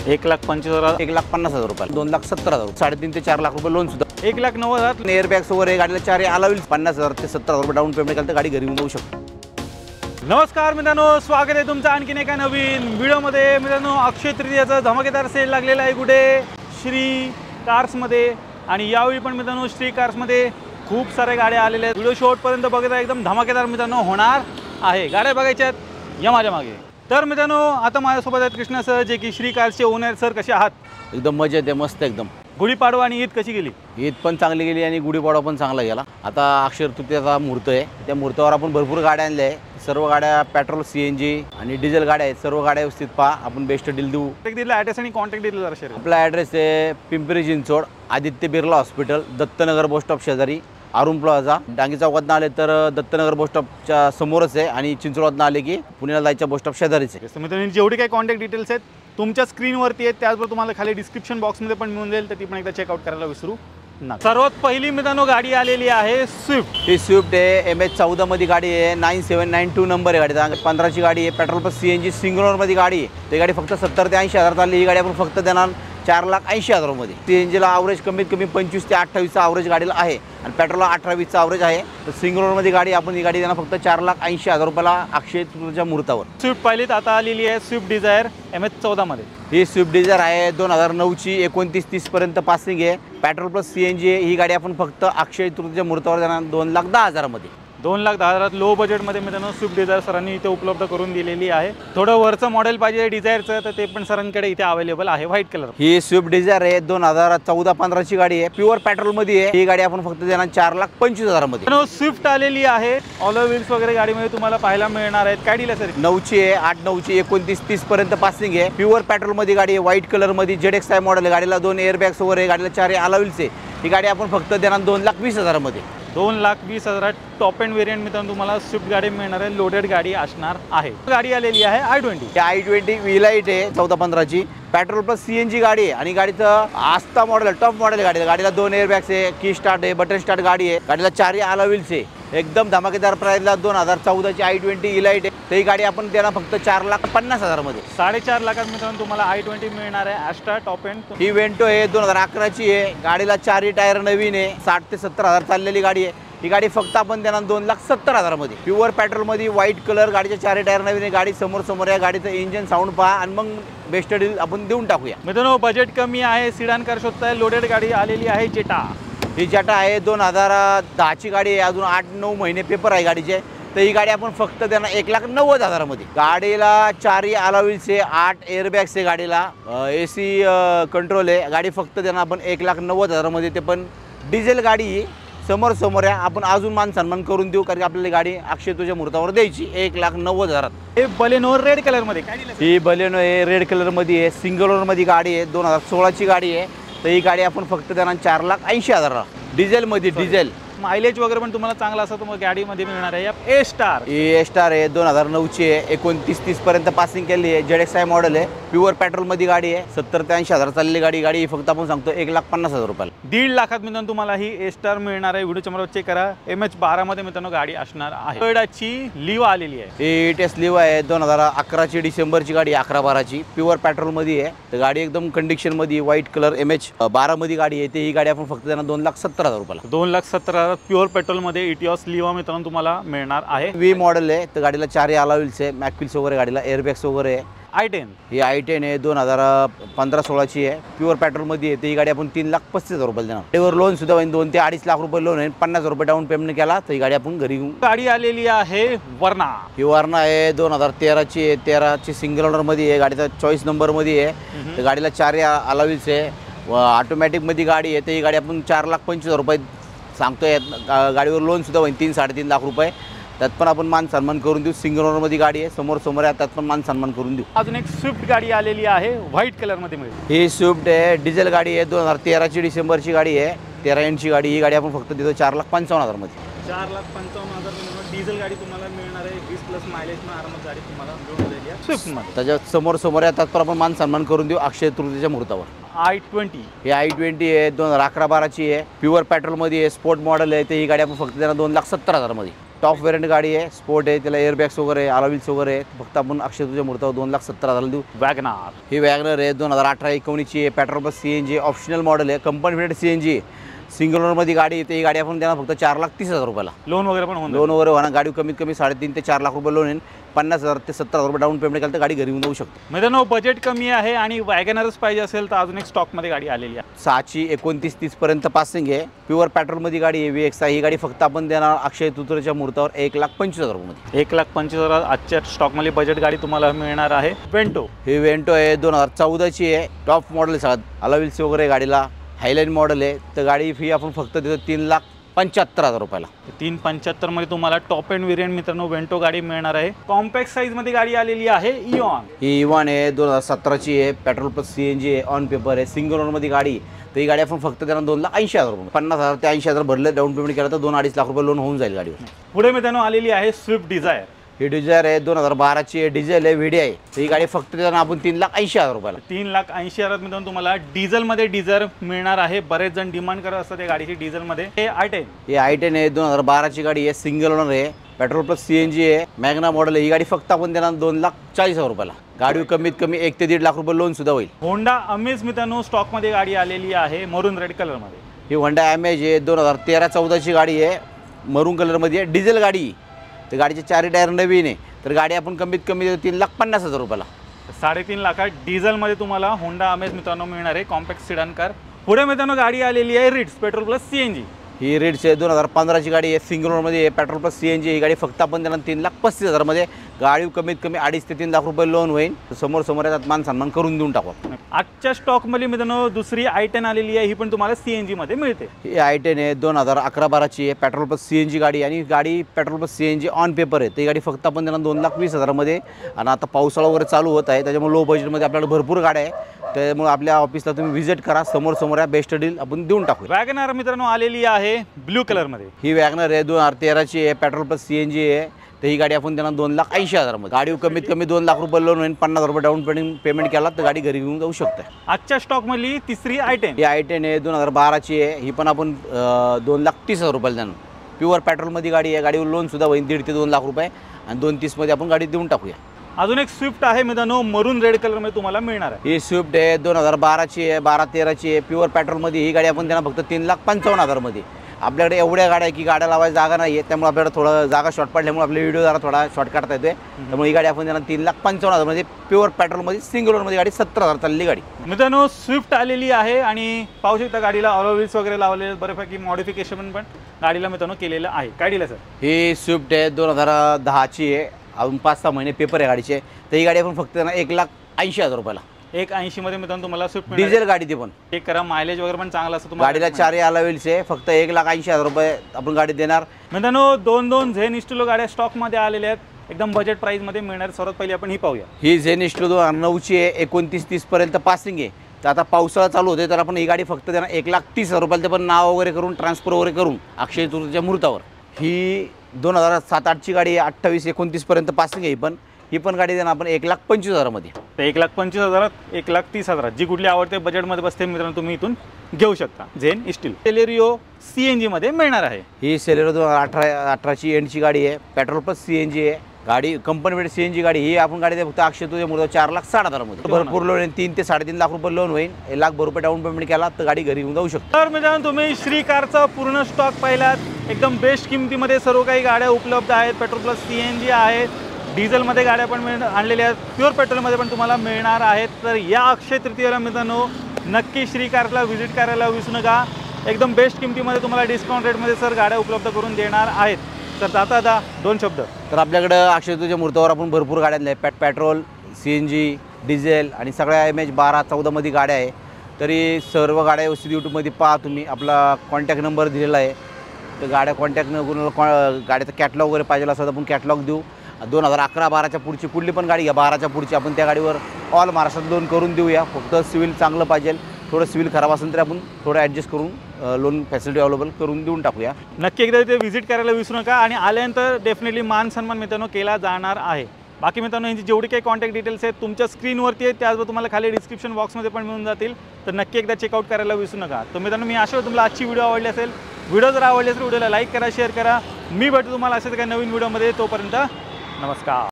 1,25,000, 1,50,000 रुपये, 2,70,000, 3.5 ते 4 लाख रुपये लोन सुद्धा, 1,90,000 एअरबॅग्स वगैरे गाडीला 4 अलावेल, 50,000 ते 70,000 रुपये डाऊन पेमेंट केलं तर गाडी घरी येऊन जाऊ शकतो. नमस्कार मित्रांनो, स्वागत आहे तुमचं आणखीन एका नवीन व्हिडिओमध्ये. मित्रांनो, अक्षय तृतीयाचा धमाकेदार सेल लागलेला आहे कुठे श्री कार्समध्ये. आणि यावेळी पण मित्रांनो श्री कार्समध्ये खूप साऱ्या गाड्या आलेल्या आहेत. व्हिडिओ शेवटपर्यंत बघता एकदम धमाकेदार मित्रांनो होणार आहे. गाड्या बघायच्या आहेत या माझ्या मागे. तर मित्रांनो, आता माझ्यासोबत आहेत कृष्णा सर, जे की श्री कार्सचे ओनर. सर, कसे आहात? एकदम मजेत आहे, मस्त एकदम. गुढीपाडवा आणि ईद कशी गेली? ईद पण चांगली गेली आणि गुढीपाडवा पण चांगला गेला. आता अक्षय तृतीयाचा मुहूर्त आहे, त्या मुहूर्तावर आपण भरपूर गाड्या आणल्या आहे. सर्व गाड्या पेट्रोल, CNG आणि डिझेल गाड्या आहेत. सर्व गाड्या व्यवस्थित पहा, आपण बेस्ट डील देऊ. दिला ॲड्रेस आणि कॉन्टॅक्ट डिटेल जरा शेअर. आपला ॲड्रेस आहे Pimpri Chinchwad, Aditya Birla hospital, Dattanagar bus stop शेजारी, अरुण प्लाझा. डांगी चौकातनं आले तर दत्तनगर बस स्टॉपच्या समोरच आहे आणि चिंचवडनं आले की पुण्याला जायच्या बस स्टॉप शेजारीच आहे. मित्रांनो, जेवढे काही कॉन्टॅक्ट डिटेल्स आहेत तुमच्या स्क्रीनवरती आहेत, त्याचबरोबर तुम्हाला खाली डिस्क्रिप्शन बॉक्समध्ये पण मिळून जाईल, तर ती पण एकदा चेकआउट करायला विसरू नका. सर्वात पहिली मित्रांनो गाडी आलेली आहे स्विफ्ट. ही स्विफ्ट आहे, MH14 मध्ये गाडी आहे, 9792 नंबर आहे गाडीचा. 15ची गाडी आहे, पेट्रोल प्लस CNG सिंगल मध्ये गाडी आहे. ती गाडी फक्त 70 ते 80 हजार चालली. ही गाडी आपण फक्त देणार 4,80,000 मध्ये. CNGला ॲव्हरेज कमीत कमी 25 ते 28चा ॲव्हरेज गाडीला आहे आणि पेट्रोलला 18-20चा ॲव्हरेज आहे. तर सिंगल मध्ये गाडी आपण ही गाडी देणार फक्त 4,80,000 रुपयाला अक्षय तृतीयाच्या मुहूर्तावर. स्विफ्ट पाहिलीत, आता आलेली आहे स्विफ्ट डिझायर MH14 मध्ये. ही स्विफ्ट डिझायर आहे, 2009ची, 29-30 पर्यंत पासिंग आहे. पेट्रोल प्लस CNG आहे. ही गाडी आपण फक्त अक्षय तृतीयाच्या मुहूर्तावर देणार 2,10,000 मध्ये. 2,10,000 लो बजेटमध्ये मित्रांनो स्विफ्ट डिझायर सरांनी इथे उपलब्ध करून दिलेली आहे. थोडं वरचं मॉडेल पाहिजे डिझायरचं, तर ते पण सरांकडे इथे अवेलेबल आहे, व्हाईट कलर. ही स्विफ्ट डिझायर आहे, 2014-15ची गाडी आहे, प्युअर पेट्रोलमध्ये आहे. ही गाडी आपण फक्त देणार 4,25,000 मध्ये. स्विफ्ट आलेली आहे, ऑल व्हील्स वगैरे गाडीमध्ये तुम्हाला पाहायला मिळणार आहेत. काय डील सर? 9ची आहे, 8-9ची, 29-30 पर्यंत पासिंग आहे. प्युअर पेट्रोलमध्ये गाडी आहे, व्हाईट कलरमध्ये, ZXi मॉडेल आहे. गाडीला 2 एअरबॅग्स वगैरे, गाडीला 4 अलावेल्स आहे. ही गाडी आपण फक्त देणार 2,20,000 मध्ये. 2,20,000 टॉप एंड व्हेरियंट मित्रांनो तुम्हाला स्विफ्ट गाडी मिळणार आहे. लोडेड गाडी असणार आहे. गाडी आलेली आहे i20. i20 V-Lite आहे, 14-15ची, पेट्रोल प्लस CNG गाडी आहे आणि गाडीचं आस्था मॉडेल आहे, टॉप मॉडेल गाडी. गाडीला 2 एअरबॅग्स आहे, की स्टार्ट आहे, बटन स्टार्ट गाडी आहे. गाडीला 4 अलावेल्स आहे. एकदम धमाकेदार प्राइसला 2014ची i20 E-Lite आहे. ही गाडी आपण देणार फक्त 4,50,000 मध्ये. 4.5 लाखात मित्रांनो तुम्हाला i20 मिळणार आहे, ॲस्ट्रा टॉप एंड. ही वेंटो आहे, 2011ची आहे. गाडीला 4 टायर नवीन आहे, 60 ते 70 हजार चाललेली गाडी आहे. ही गाडी फक्त आपण देणार 2,70,000 मध्ये. प्युअर पेट्रोलमध्ये, व्हाईट कलर, गाडीचे 4 टायर नवीन आहे. गाडी समोर आहे. गाडीचं इंजिन साऊंड पहा आणि मग बेस्ट डील आपण देऊन टाकूया. मित्रांनो, बजेट कमी आहे, सिडान कार शोधताय, लोडेड गाडी आलेली आहे जेटा. ही जेटा आहे, 2010ची गाडी आहे, अजून 8-9 महिने पेपर आहे गाडीचे. तर ही गाडी आपण फक्त देणार 1,90,000 मध्ये. गाडीला 4 अलावेल्स आहे, 8 एअरबॅग्स आहे. गाडीला AC कंट्रोल आहे. गाडी फक्त देणार आपण 1,90,000 मध्ये. ते पण डिझेल गाडी समोर आहे. आपण अजून मान सन्मान करून देऊ, कारण आपल्याला गाडी अक्षय तृतीया मुहूर्तावर द्यायची 1,90,000. हे बलेनो रेड कलर मध्ये. ही बलेनो आहे, रेड कलर मध्ये आहे, सिंगल ओनर मध्ये गाडी आहे, 2016ची गाडी आहे. तर ही गाडी आपण फक्त देणार 4,80,000 डिझेल मध्ये. डिझेल मायलेज वगैरे पण तुम्हाला चांगला असं तुम्हाला गाडीमध्ये मिळणार आहे. ए स्टार आहे, 2009ची आहे, 29-30 पर्यंत पासिंग केली आहे, ZXi मॉडेल आहे, प्युअर पेट्रोलमध्ये गाडी आहे, 70 ते 80 हजार चाललेली गाडी फक्त आपण सांगतो 1,50,000 रुपयाला. 1.5 लाखात मित्रांनो तुम्हाला ही ए स्टार मिळणार आहे. व्हिडिओच्या मध्ये चेक करा. MH12 मध्ये मित्रांनो गाडी असणार आहे. टोयोटाची लिवा आलेली आहे. टेस्ट लिवा आहे, 2011ची डिसेंबरची गाडी, 11-12ची, प्युअर पेट्रोलमध्ये आहे. तर गाडी एकदम कंडिशनमध्ये, व्हाईट कलर, MH12 मध्ये गाडी आहे. ही गाडी आपण फक्त देणार 2,70,000 रुपयाला. 2,70,000 प्युअर पेट्रोलमध्ये इटिओस लिवा मित्रांनो तुम्हाला मिळणार आहे. V मॉडेल आहे. तर गाडीला 4 अलावेल्स आहे, मॅकविल्स वगैरे, गाडीला एअरबॅग्स वगैरे आहे. i10 ही i10 आहे, 2015-16ची आहे, प्युअर पेट्रोलमध्ये आहे. ही गाडी आपण 3,35,000 रुपयाला देणार. त्यावर लोन सुद्धा होईल, 2 ते 2.5 लाख रुपये लोन आहे. 50,000 रुपये डाऊन पेमेंट केला तर ही गाडी आपण घरी घेऊन. गाडी आलेली आहे वर्ना. ही वर्ना आहे, 2013ची आहे, 13ची सिंगल ओनरमध्ये आहे. गाडीचा चॉईस नंबरमध्ये आहे. तर गाडीला 4 अलावेल्स आहे, ऑटोमॅटिकमध्ये गाडी आहे. तर ही गाडी आपण 4,25,000 रुपये सांगतोय. गाडीवर लोन सुद्धा होईल 3-3.5 लाख रुपये. त्यात पण आपण मान सन्मान करून देऊ. सिंगल ओनरमध्ये गाडी आहे, समोर आहे, त्यात पण मान सन्मान करून देऊ. अजून एक स्विफ्ट गाडी आलेली आहे, व्हाईट कलरमध्ये मिळेल. ही स्विफ्ट आहे, डिझेल गाडी आहे, 2013ची डिसेंबरची गाडी आहे, 13 इंचची गाडी. ही गाडी आपण फक्त देतो 4,55,000 मध्ये. 4,55,000 डिझेल गाडी तुम्हाला मिळणार आहे. 20+ मायलेज में आरामात गाडी तुम्हाला मिळून जाईल या स्विफ्टमध्ये. त्याच्यात समोर आहे, त्यात पण आपण मान सन्मान करून देऊ अक्षय तृतीयाच्या मुहूर्तावर. i20 ही i20 आहे, 2011-12ची आहे, प्युअर पेट्रोलमध्ये आहे, स्पोर्ट मॉडेल आहे. तर ही गाडी आपण फक्त देणार 2,70,000 मध्ये. टॉप व्हेरियंट गाडी आहे, स्पोर्ट आहे, त्याला एअरबॅग्स वगैरे अलॉय वगैरे आहे. फक्त आपण अक्षय तृतीया मुहूर्तावर 2,70,000 देऊ. वॅगनार ही वॅगनर आहे 2018-19ची आहे, petrol plus CNG optional model आहे, कंपनी फिटेड CNG सिंगल ओनरमध्ये गाडी येते. ही गाडी आपण त्यांना फक्त 4,30,000 रुपयाला लोन वगैरे पण होऊन लोन वगैरे होणार. गाडी कमीत कमी 3.5 ते 4 लाख रुपये लोन येईल. 50,000 ते 70,000 रुपये डाऊन पेमेंट केलं तर गाडी घरी येऊन जाऊ शकते. मित्रांनो बजेट कमी आहे आणि वॅगनरच पाहिजे असेल तर अजून एक स्टॉकमध्ये गाडी आलेली आहे. 6ची 29-30 पर्यंत पासिंग आहे. प्युअर पेट्रोलमध्ये गाडी आहे VX ही गाडी फक्त आपण देणार अक्षय तृतीयेच्या मुहूर्तावर 1,25,000 रुपयामध्ये. 1,25,000 आजच्या स्टॉकमध्ये बजेट गाडी तुम्हाला मिळणार आहे. वेंटो ही वेंटो आहे 2014ची आहे, टॉप मॉडेल सगळ्यात अलॉयल्स वगैरे गाडीला, हायलाईन मॉडेल आहे. तर गाडी फी आपण फक्त देतो 3,75,000 रुपयाला. 375 मध्ये तुम्हाला टॉप एंड व्हेरियंट मित्रांनो वेंटो गाडी मिळणार आहे. कॉम्पॅक्ट साईज मध्ये गाडी आलेली आहे इऑन. ही इव्हॉन आहे 2017ची आहे, पेट्रोल प्लस CNG आहे, ऑन पेपर आहे, सिंगल ओनरमध्ये गाडी. तर ही गाडी आपण फक्त त्यांना 2,80,000 रुपये, 50,000 ते 80,000 भरले डाऊन पेमेंट केलं तर 2-2.5 लाख रुपये लोन होऊन जाईल गाडीवर. पुढे मित्रांनो आलेली आहे स्विफ्ट डिझायर. ही डिझायर आहे 2012ची आहे, डिझेल आहे, VD आहे. तर ही गाडी फक्त त्यांना आपण 3,80,000 रुपयाला. 3,80,000 मित्रांनो तुम्हाला डिझेलमध्ये डिझायर मिळणार आहे. बरेच जण डिमांड करत असतात या गाडीची डिझेलमध्ये. हे i10 ही i10 आहे 2012ची गाडी आहे, सिंगल ओनर आहे, पेट्रोल प्लस CNG आहे, मॅग्ना मॉडेल आहे. ही गाडी फक्त आपण देणार 2,40,000 रुपयाला. गाडीवर कमीत कमी 1 ते 1.5 लाख रुपये लोन सुद्धा होईल. होंडा अमेज मित्रांनो स्टॉकमध्ये गाडी आलेली आहे मरून रेड कलरमध्ये. ही होंडा अमेज आहे 2013-14ची गाडी आहे, मरून कलरमध्ये आहे, डिझेल गाडी. तर गाडीचे 4 टायर नवीन आहे. तर गाडी आपण कमीत कमी 3,50,000 रुपयाला. 3.5 लाखात डिझेलमध्ये तुम्हाला होंडा अमेज मित्रांनो मिळणार आहे, कॉम्पॅक्ट सिडान कार. पुढे मित्रांनो गाडी आलेली आहे रिट्स पेट्रोल प्लस CNG. ही रिट्स आहे 2015ची गाडी आहे, सिंगल ओनरमध्ये आहे, पेट्रोल प्लस CNG. ही गाडी फक्त आपण त्यांना 3,35,000 मध्ये. गाडी कमीत कमी 2.5 ते 3 लाख रुपये लोन होईल. समोर याच्यात मान सन्मान करून देऊन टाकू. आजच्या स्टॉकमध्ये मित्रांनो दुसरी i10 आलेली आहे. ही पण तुम्हाला CNG मध्ये मिळते. ही i10 आहे 2011-12ची आहे, पेट्रोल प्लस CNG गाडी. आणि गाडी petrol plus CNG on paper आहे. ती गाडी फक्त आपण त्यांना 2,20,000 मध्ये. आणि आता पावसाळा वगैरे चालू होत आहे, त्याच्यामुळे लो बजेटमध्ये आपल्याला भरपूर गाड्या आहे. त्यामुळे आपल्या ऑफिसला तुम्ही व्हिजिट करा, समोर या बेस्ट डील आपण देऊन टाकू. वॅगनार मित्रांनो आलेली आहे ब्ल्यू कलरमध्ये. ही वॅगनर आहे 2013ची आहे, पेट्रोल प्लस CNG आहे. तर ही गाडी आपण त्यांना 2,80,000 मध्ये. गाडी कमीत कमी 2 लाख रुपये लोन होईल. 50,000 रुपये डाऊन पेमेंट केला तर गाडी घरी घेऊन जाऊ शकते. आजच्या स्टॉकमधली तिसरी i10. ही i10 आहे 2012ची आहे. ही पण आपण 2,30,000 रुपयाला देणार. प्युअर पेट्रोलमध्ये गाडी आहे. गाडीवर लोन सुद्धा होईल 1.5 ते 2 लाख रुपये. आणि 2,30 मध्ये आपण गाडी देऊन टाकूया. अजून एक स्विफ्ट आहे मित्रांनो मरून रेड कलरमध्ये तुम्हाला मिळणार आहे. ही स्विफ्ट आहे 2012ची आहे, 12-13ची आहे, प्युअर पेट्रोलमध्ये. ही गाडी आपण त्यांना फक्त 3,55,000 मध्ये. आपल्याकडे एवढ्या गाड्या आहे की गाड्या लावायची जागा नाही आहे, त्यामुळे आपल्याकडे थोडं जागा शॉर्ट पडल्यामुळे आपले व्हिडिओ जरा थोडा शॉर्ट काढता येते. त्यामुळे ही गाडी आपण त्यांना 3,55,000 मध्ये, प्युअर पेट्रोलमध्ये, सिंगल ओनरमध्ये गाडी 70,000 चालली गाडी. मित्रांनो स्विफ्ट आलेली आहे आणि पाहू शकता गाडीला अलॉयल्स वगैरे लावलेले, बऱ्यापैकी मॉडिफिकेशन पण गाडीला मित्रांनो केलेलं आहे. काय डील आहे सर? ही स्विफ्ट आहे 2010ची आहे, अजून 5-6 महिने पेपर आहे गाडीचे. तर ही गाडी आपण फक्त त्यांना 1,80,000 रुपयाला. 1,80 मध्ये मित्रांनो तुम्हाला स्विफ्ट डिझेल गाडी. ते पण चेक करा, मायलेज वगैरे पण चांगला असतो तुम्हाला. गाडीला 4 अलॉयल्स आहे, फक्त 1,80,000 रुपये आपण गाडी देणार. मित्रांनो 2 झेन इस्टुलो गाड्या स्टॉकमध्ये आलेल्या आहेत, एकदम बजेट प्राईसमध्ये मिळणार. सर्वात पहिली आपण ही पाहूया. ही झेन इस्टुलो 2009ची आहे, 29-30 पर्यंत पासिंग आहे. तर आता पावसाळा चालू होते, तर आपण ही गाडी फक्त त्यांना 1,30,000 रुपयाला. ते पण नाव वगैरे करून, ट्रान्सफर वगैरे करून अक्षय तृतीयेच्या मुहूर्तावर. ही 2007-8ची गाडी आहे, 28-29 पर्यंत पासिंग आहे. ही पण गाडी देणार आपण 1,25,000 मध्ये. तर 1,25,000, 1,30,000 जी कुठली आवडते बजेटमध्ये बसते मित्रांनो तुम्ही इथून घेऊ शकता. झेन इस्टिल सेलेरियो CNG मध्ये मिळणार आहे. ही सेलेरियो 2018ची एंडची गाडी आहे, पेट्रोल प्लस CNG आहे. गाडी कंपनी भेट CNG गाडी. ही आपण गाडी फक्त अक्षय तृतीया मुहूर्तावर 4,60,000 मध्ये. भरपूर लोन आहे, 3 ते 3.5 लाख रुपये लोन होईल. 1 लाख रुपये डाऊन पेमेंट केला तर गाडी घरी येऊन जाऊ शकते. तर मित्रांनो तुम्ही श्री कारचा पूर्ण स्टॉक पाहिलात. एकदम बेस्ट किमतीमध्ये सर्व काही गाड्या उपलब्ध आहेत. पेट्रोल प्लस CNG आहेत, डिझेलमध्ये गाड्या पण आणलेल्या आहेत, प्युअर पेट्रोलमध्ये पण तुम्हाला मिळणार आहेत. तर या अक्षय तृतीयेला मित्रांनो नक्की श्री कारला व्हिजिट करायला विसरू नका. एकदम बेस्ट किमतीमध्ये तुम्हाला डिस्काउंट रेटमध्ये सर गाड्या उपलब्ध करून देणार आहेत. तर आता 2 शब्द. तर आपल्याकडं अक्षय तृतीयेच्या मुहूर्तावर आपण भरपूर गाड्या आहेत. पेट्रोल, CNG, डिझेल आणि सगळ्या MH 12-14 मध्ये गाड्या आहे. तरी सर्व गाड्या व्यवस्थित यूट्यूबमध्ये पहा तुम्ही. आपला कॉन्टॅक्ट नंबर दिलेला आहे. तर गाड्या कॉन्टॅक्ट गाड्याचा कॅटलॉग वगैरे पाहिजे असेल तर आपण कॅटलॉग देऊ. 2011-12च्या पुढची कुठली पण गाडी घ्या, 12च्या पुढची आपण त्या गाडीवर ऑल महाराष्ट्रात लोन करून देऊया. फक्त सिव्हिल चांगलं पाहिजे. थोडं सिव्हिल खराब असेल तर आपण थोडं ॲडजस्ट करून लोन फॅसिलिटी अवेलेबल करून देऊन टाकूया. नक्की एकदा इथे व्हिजिट करायला विसरू नका. आणि आल्यानंतर डेफिनेटली मान सन्मान मित्रांनो केला जाणार आहे. बाकी मित्रांनो यांची जेवढी काही कॉन्टॅक्ट डिटेल्स आहेत तुमच्या स्क्रीनवरती आहेत, त्याचबरोबर तुम्हाला खाली डिस्क्रिप्शन बॉक्समध्ये पण मिळून जातील. तर नक्की एकदा चेकआउट करायला विसरू नका. तर मित्रांनो मी आशा तुम्हाला आजची व्हिडिओ आवडली असेल. व्हिडिओ जर आवडले तर व्हिडिओला लाईक करा, शेअर करा. मी भेटतो तुम्हाला अशाच काही नवीन व्हिडिओमध्ये. तोपर्यंत नमस्कार.